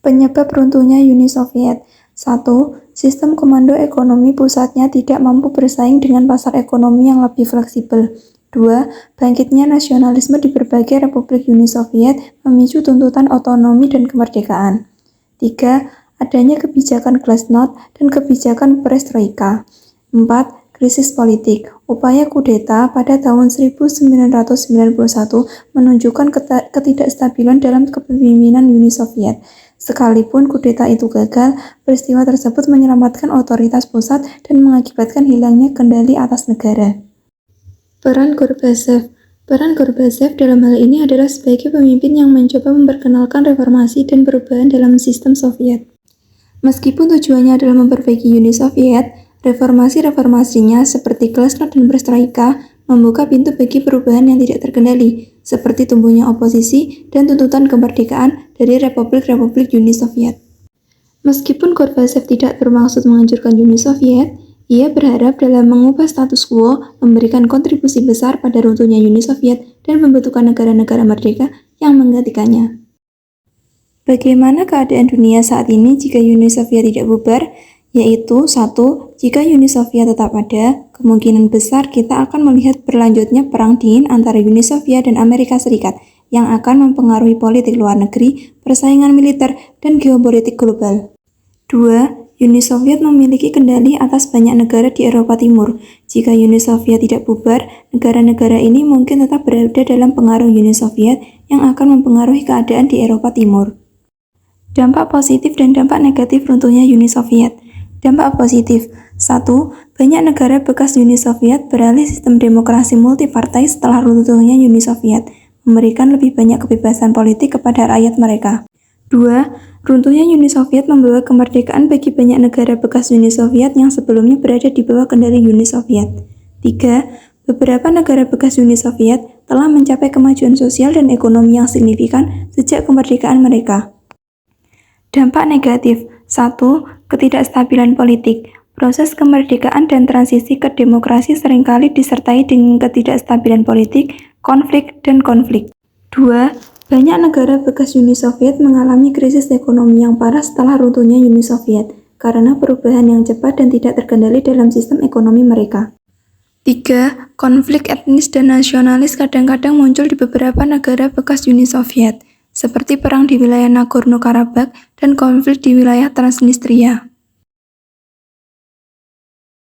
Penyebab runtuhnya Uni Soviet. 1. Sistem komando ekonomi pusatnya tidak mampu bersaing dengan pasar ekonomi yang lebih fleksibel. 2. Bangkitnya nasionalisme di berbagai republik Uni Soviet memicu tuntutan otonomi dan kemerdekaan. 3. Adanya kebijakan glasnost dan kebijakan perestroika. 4. Krisis politik. Upaya kudeta pada tahun 1991 menunjukkan ketidakstabilan dalam kepemimpinan Uni Soviet. Sekalipun kudeta itu gagal, peristiwa tersebut menyelamatkan otoritas pusat dan mengakibatkan hilangnya kendali atas negara. Peran Gorbachev. Peran Gorbachev dalam hal ini adalah sebagai pemimpin yang mencoba memperkenalkan reformasi dan perubahan dalam sistem Soviet. Meskipun tujuannya adalah memperbaiki Uni Soviet, reformasi-reformasinya seperti glasnost dan perestroika membuka pintu bagi perubahan yang tidak terkendali, seperti tumbuhnya oposisi dan tuntutan kemerdekaan dari republik-republik Uni Soviet. Meskipun Gorbachev tidak bermaksud menghancurkan Uni Soviet, ia berharap dalam mengubah status quo, memberikan kontribusi besar pada runtuhnya Uni Soviet dan membentukkan negara-negara merdeka yang menggantikannya. Bagaimana keadaan dunia saat ini jika Uni Soviet tidak bubar? Yaitu 1. Jika Uni Soviet tetap ada, kemungkinan besar kita akan melihat berlanjutnya perang dingin antara Uni Soviet dan Amerika Serikat yang akan mempengaruhi politik luar negeri, persaingan militer, dan geopolitik global. 2. Uni Soviet memiliki kendali atas banyak negara di Eropa Timur. Jika Uni Soviet tidak bubar, negara-negara ini mungkin tetap berada dalam pengaruh Uni Soviet yang akan mempengaruhi keadaan di Eropa Timur. Dampak positif dan dampak negatif runtuhnya Uni Soviet. Dampak positif. 1. Banyak negara bekas Uni Soviet beralih sistem demokrasi multipartai setelah runtuhnya Uni Soviet, memberikan lebih banyak kebebasan politik kepada rakyat mereka. 2. Runtuhnya Uni Soviet membawa kemerdekaan bagi banyak negara bekas Uni Soviet yang sebelumnya berada di bawah kendali Uni Soviet. 3. Beberapa negara bekas Uni Soviet telah mencapai kemajuan sosial dan ekonomi yang signifikan sejak kemerdekaan mereka. Dampak negatif. 1. Ketidakstabilan politik. Proses kemerdekaan dan transisi ke demokrasi seringkali disertai dengan ketidakstabilan politik, konflik, dan konflik. 2. Banyak negara bekas Uni Soviet mengalami krisis ekonomi yang parah setelah runtuhnya Uni Soviet karena perubahan yang cepat dan tidak terkendali dalam sistem ekonomi mereka. 3. Konflik etnis dan nasionalis kadang-kadang muncul di beberapa negara bekas Uni Soviet, seperti perang di wilayah Nagorno-Karabakh dan konflik di wilayah Transnistria.